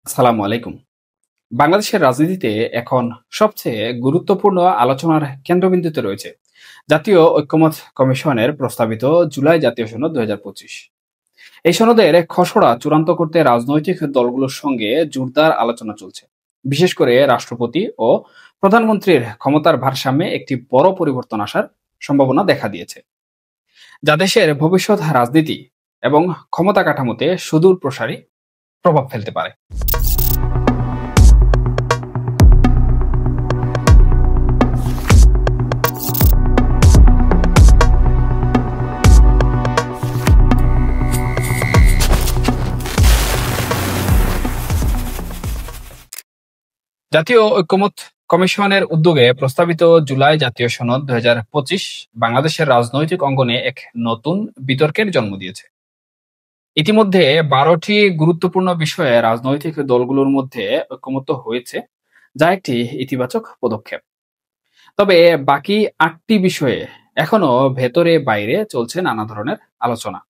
আসসালামু আলাইকুম। বাংলাদেশের রাজনীতিতে এখন সবচেয়ে গুরুত্বপূর্ণ আলোচনার কেন্দ্রবিন্দুতে রয়েছে জাতীয় ঐক্যমত্য কমিশনের প্রস্তাবিত জুলাই জাতীয় সনদ ২০২৫। এই সনদের খসড়া চূড়ান্ত করতে রাজনৈতিক দলগুলোর সঙ্গে জোরদার আলোচনা চলছে। বিশেষ করে রাষ্ট্রপতি ও প্রধানমন্ত্রীর ক্ষমতার ভারসাম্যে একটি বড় পরিবর্তন আসার সম্ভাবনা দেখা দিয়েছে, যা দেশের ভবিষ্যৎ রাজনীতি এবং ক্ষমতা কাঠামোতে সুদূর প্রসারী প্রভাব ফেলতে পারে। জাতীয় ঐক্যমত্য কমিশনের উদ্যোগে প্রস্তাবিত জুলাই জাতীয় সনদ ২০২৫ বাংলাদেশের রাজনৈতিক অঙ্গনে এক নতুন বিতর্কের জন্ম দিয়েছে। ইতিমধ্যে ১২টি গুরুত্বপূর্ণ বিষয়ে রাজনৈতিক দলগুলোর মধ্যে ঐকমত্য হয়েছে, যা একটি ইতিবাচক পদক্ষেপ। তবে বাকি ৮টি বিষয়ে এখনো ভেতরে বাইরে চলছে নানা ধরনের আলোচনা,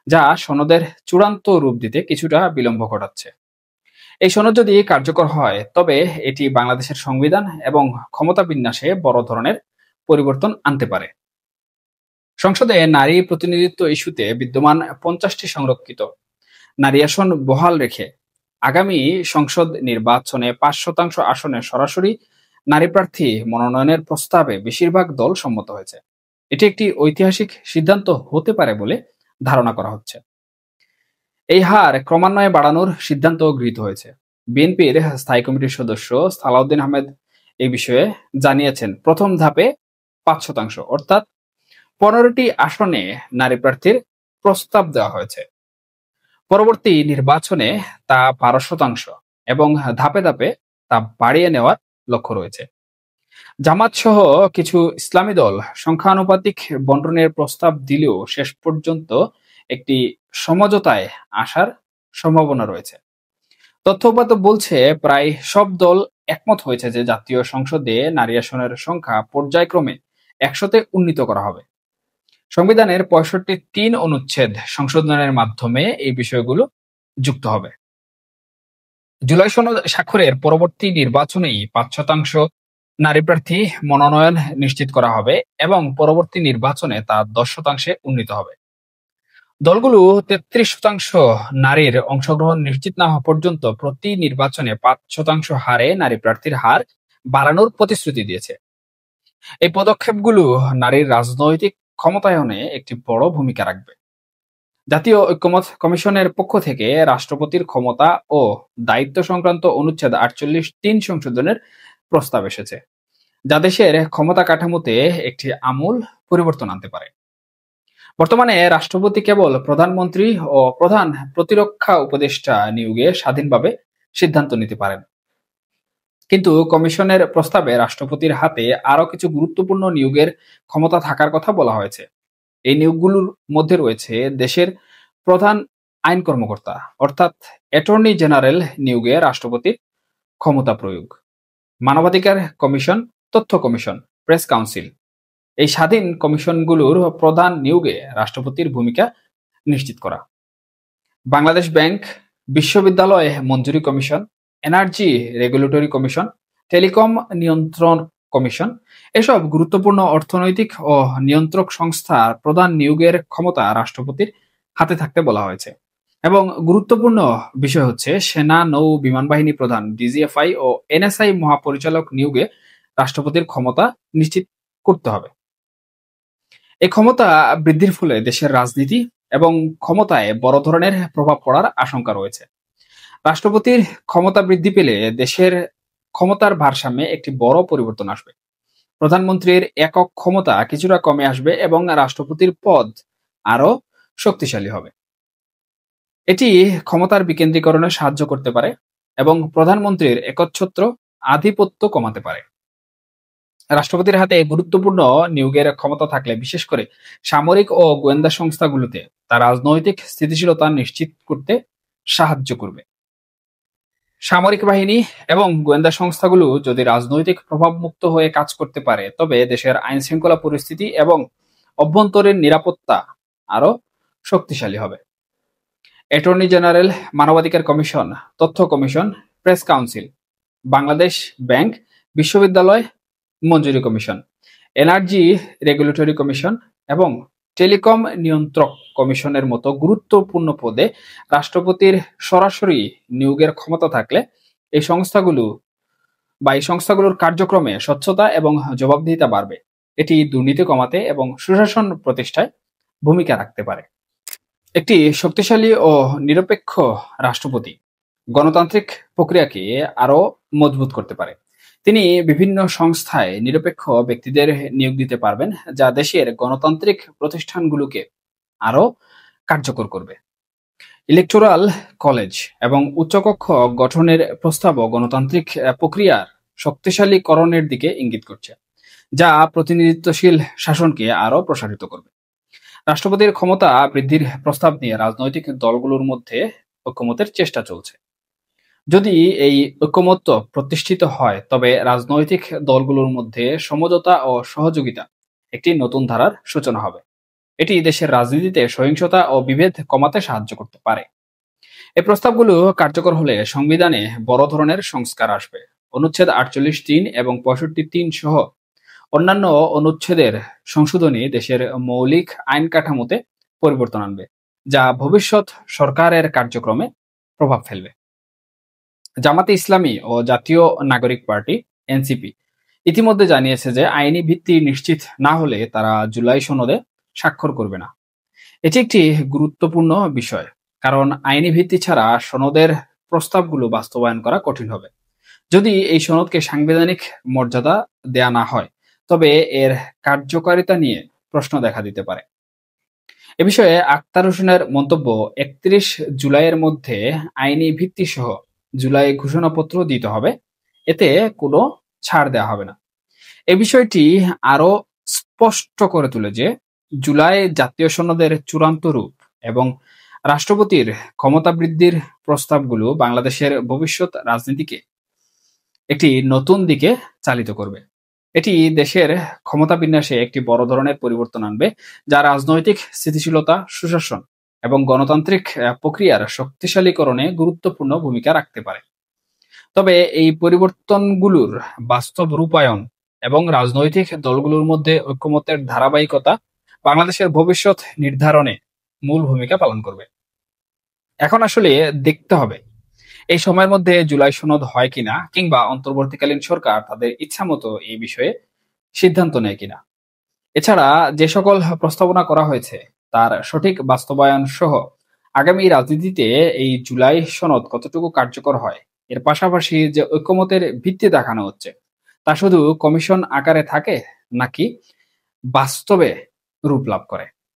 যা সনদের চূড়ান্ত রূপ দিতে কিছুটা বিলম্ব ঘটাচ্ছে। এই সনদ যদি কার্যকর হয়, তবে এটি বাংলাদেশের সংবিধান এবং ক্ষমতা বিন্যাসে বড় ধরনের পরিবর্তন আনতে পারে। সংসদে নারী প্রতিনিধিত্ব ইস্যুতে বিদ্যমান ৫০টি সংরক্ষিত নারী আসন বহাল রেখে আগামী সংসদ নির্বাচনে ৫% আসনে সরাসরি নারী প্রার্থী মনোনয়নের প্রস্তাবে বেশিরভাগ দল সম্মত হয়েছে। এটি একটি ঐতিহাসিক সিদ্ধান্ত হতে পারে বলে ধারণা করা হচ্ছে। এই হার ক্রমান্বয়ে বাড়ানোর সিদ্ধান্ত গৃহীত হয়েছে। বিএনপির স্থায়ী কমিটির সদস্য সালাউদ্দিন আহমেদ এই বিষয়ে জানিয়েছেন, প্রথম ধাপে ৫% অর্থাৎ ১৫টি আসনে নারী প্রার্থীর প্রস্তাব দেওয়া হয়েছে। পরবর্তী নির্বাচনে তা ১২% এবং ধাপে ধাপে তা বাড়িয়ে নেওয়ার লক্ষ্য রয়েছে। জামাত সহ কিছু ইসলামী দল সংখ্যানুপাতিক বন্টনের প্রস্তাব দিলেও শেষ পর্যন্ত একটি সমঝোতায় আসার সম্ভাবনা রয়েছে। তথ্যউপাত্ত বলছে, প্রায় সব দল একমত হয়েছে যে জাতীয় সংসদে নারী আসনের সংখ্যা পর্যায়ক্রমে ১০০-তে উন্নীত করা হবে। সংবিধানের ৬৫(৩) অনুচ্ছেদ সংশোধনের মাধ্যমে এই বিষয়গুলো যুক্ত হবে। জুলাই সনদ স্বাক্ষরের পরবর্তী নির্বাচনেই ৫% নারী প্রার্থী মনোনয়ন নিশ্চিত করা হবে এবং পরবর্তী নির্বাচনে তা ১০% উন্নীত হবে। দলগুলো ৩৩% নারীর অংশগ্রহণ নিশ্চিত না হওয়া পর্যন্ত প্রতি নির্বাচনে ৫% হারে নারী প্রার্থীর হার বাড়ানোর প্রতিশ্রুতি দিয়েছে। এই পদক্ষেপগুলো নারীর রাজনৈতিক ক্ষমতায়নে একটি বড় ভূমিকা রাখবে। জাতীয় ঐক্যমত্য কমিশনের পক্ষ থেকে রাষ্ট্রপতির ক্ষমতা ও দায়িত্ব সংক্রান্ত অনুচ্ছেদ ৪৮(৩) সংশোধনের প্রস্তাব এসেছে, যা দেশের ক্ষমতা কাঠামোতে একটি আমূল পরিবর্তন আনতে পারে। বর্তমানে রাষ্ট্রপতি কেবল প্রধানমন্ত্রী ও প্রধান প্রতিরক্ষা উপদেষ্টা নিয়োগে স্বাধীনভাবে সিদ্ধান্ত নিতে পারেন, কিন্তু কমিশনের প্রস্তাবে রাষ্ট্রপতির হাতে আরো কিছু গুরুত্বপূর্ণ নিয়োগের ক্ষমতা থাকার কথা বলা হয়েছে। এই নিয়োগগুলোর মধ্যে রয়েছে দেশের প্রধান আইন কর্মকর্তা অর্থাৎ অ্যাটর্নি জেনারেল নিয়োগে রাষ্ট্রপতির ক্ষমতা প্রয়োগ, মানবাধিকার কমিশন, তথ্য কমিশন, প্রেস কাউন্সিল। এই স্বাধীন কমিশনগুলোর প্রধান নিয়োগে রাষ্ট্রপতির ভূমিকা নিশ্চিত করা, বাংলাদেশ ব্যাংক, বিশ্ববিদ্যালয় মঞ্জুরি commission, energy regulatory commission, telecom নিয়ন্ত্রণ কমিশন, এসব গুরুত্বপূর্ণ অর্থনৈতিক ও নিয়ন্ত্রক সংস্থার প্রধান নিয়োগের ক্ষমতা রাষ্ট্রপতির হাতে থাকতে বলা হয়েছে। এবং গুরুত্বপূর্ণ বিষয় হচ্ছে, সেনা, নৌ বিমান বাহিনী প্রধান, ডিজিএফআই ও এনএসআই মহাপরিচালক নিয়োগে রাষ্ট্রপতির ক্ষমতা নিশ্চিত করতে হবে। এই ক্ষমতা বৃদ্ধির ফলে দেশের রাজনীতি এবং ক্ষমতায় বড় ধরনের প্রভাব পড়ার আশঙ্কা রয়েছে। রাষ্ট্রপতির ক্ষমতা বৃদ্ধি পেলে দেশের ক্ষমতার ভারসাম্যে একটি বড় পরিবর্তন আসবে। প্রধানমন্ত্রীর একক ক্ষমতা কিছুটা কমে আসবে এবং রাষ্ট্রপতির পদ আরো শক্তিশালী হবে। এটি ক্ষমতার বিকেন্দ্রীকরণে সাহায্য করতে পারে এবং প্রধানমন্ত্রীর একচ্ছত্র আধিপত্য কমাতে পারে। রাষ্ট্রপতির হাতে গুরুত্বপূর্ণ নিয়োগের ক্ষমতা থাকলে বিশেষ করে সামরিক ও গোয়েন্দা সংস্থাগুলোতে তা রাজনৈতিক স্থিতিশীলতা নিশ্চিত করতে সাহায্য করবে। সামরিক বাহিনী এবং গোয়েন্দা সংস্থাগুলো যদি রাজনৈতিক প্রভাবমুক্ত হয়ে কাজ করতে পারে, তবে দেশের আইন শৃঙ্খলা পরিস্থিতি এবং অভ্যন্তরীণ নিরাপত্তা আরো শক্তিশালী হবে। অ্যাটর্নি জেনারেল, মানবাধিকার কমিশন, তথ্য commission, press council, Bangladesh bank, বিশ্ববিদ্যালয় মঞ্জুরি কমিশন, এনার্জি রেগুলেটরি কমিশন এবং টেলিকম নিয়ন্ত্রক কমিশনের মতো গুরুত্বপূর্ণ পদে রাষ্ট্রপতির সরাসরি নিয়োগের ক্ষমতা থাকলে এই সংস্থাগুলোর কার্যক্রমে স্বচ্ছতা এবং জবাবদিহিতা বাড়বে। এটি দুর্নীতি কমাতে এবং সুশাসন প্রতিষ্ঠায় ভূমিকা রাখতে পারে। একটি শক্তিশালী ও নিরপেক্ষ রাষ্ট্রপতি গণতান্ত্রিক প্রক্রিয়াকে আরো মজবুত করতে পারে। তিনি বিভিন্ন সংস্থায় নিরপেক্ষ ব্যক্তিদের নিয়োগ দিতে পারবেন, যা দেশের গণতান্ত্রিক প্রতিষ্ঠানগুলোকে আরো কার্যকর করবে। ইলেকটোরাল কলেজ এবং উচ্চকক্ষ গঠনের প্রস্তাবও গণতান্ত্রিক প্রক্রিয়ার শক্তিশালীকরণের দিকে ইঙ্গিত করছে, যা প্রতিনিধিত্বশীল শাসনকে আরো প্রসারিত করবে। রাষ্ট্রপতির ক্ষমতা বৃদ্ধির প্রস্তাব নিয়ে রাজনৈতিক দলগুলোর মধ্যে ঐকমত্যের চেষ্টা চলছে। যদি এই ঐকমত্য প্রতিষ্ঠিত হয়, তবে রাজনৈতিক দলগুলোর মধ্যে সমঝোতা ও সহযোগিতা একটি নতুন ধারার সূচনা হবে। এটি দেশের রাজনীতিতে সহিংসতা ও বিভেদ কমাতে সাহায্য করতে পারে। এই প্রস্তাবগুলো কার্যকর হলে সংবিধানে বড় ধরনের সংস্কার আসবে। অনুচ্ছেদ 48(3) এবং 65(3) সহ অন্যান্য অনুচ্ছেদের সংশোধনী দেশের মৌলিক আইন কাঠামোতে পরিবর্তন আনবে, যা ভবিষ্যৎ সরকারের কার্যক্রমে প্রভাব ফেলবে। জামাতে ইসলামী ও জাতীয় নাগরিক পার্টি এনসিপি ইতিমধ্যে জানিয়েছে যে আইনি ভিত্তি নিশ্চিত না হলে তারা জুলাই সনদে স্বাক্ষর করবে না। এটি একটি গুরুত্বপূর্ণ বিষয়, কারণ আইনি ভিত্তি ছাড়া সনদের প্রস্তাবগুলো বাস্তবায়ন করা কঠিন হবে। যদি এই সনদকে সাংবিধানিক মর্যাদা দেয়া না হয়, তবে এর কার্যকারিতা নিয়ে প্রশ্ন দেখা দিতে পারে। এ বিষয়ে আক্তার হোসেনের মন্তব্য, 31 জুলাইয়ের মধ্যে আইনি ভিত্তি সহ জুলাই ঘোষণাপত্র দিতে হবে, এতে কোনো ছাড় দেওয়া হবে না। এ বিষয়টি আরো স্পষ্ট করে তোলে যে জুলাই জাতীয় সনদের চূড়ান্ত রূপ এবং রাষ্ট্রপতির ক্ষমতা বৃদ্ধির প্রস্তাবগুলো বাংলাদেশের ভবিষ্যৎ রাজনীতিকে একটি নতুন দিকে চালিত করবে। এটি দেশের ক্ষমতা বিন্যাসে একটি বড় ধরনের পরিবর্তন আনবে, যা রাজনৈতিক স্থিতিশীলতা, সুশাসন এবং গণতান্ত্রিক প্রক্রিয়ার শক্তিশালীকরণে গুরুত্বপূর্ণ ভূমিকা রাখতে পারে। তবে এই পরিবর্তনগুলোর বাস্তব রূপায়ণ এবং রাজনৈতিক দলগুলোর মধ্যে ঐকমত্যের ধারাবাহিকতা বাংলাদেশের ভবিষ্যৎ নির্ধারণে মূল ভূমিকা পালন করবে। এখন আসলে দেখতে হবে এই সময়ের মধ্যে জুলাই সনদ হয় কিনা, কিংবা অন্তর্বর্তীকালীন সরকার তাদের ইচ্ছামতো এই বিষয়ে সিদ্ধান্ত নেয় কিনা। এছাড়া যে সকল প্রস্তাবনা করা হয়েছে তার সঠিক বাস্তবায়ন সহ আগামী রাজনীতিতে এই জুলাই সনদ কতটুকু কার্যকর হয়, এর পাশাপাশি যে ঐকমত্যের ভিত্তি দেখানো হচ্ছে তা শুধু কমিশন আকারে থাকে নাকি বাস্তবে রূপ লাভ করে।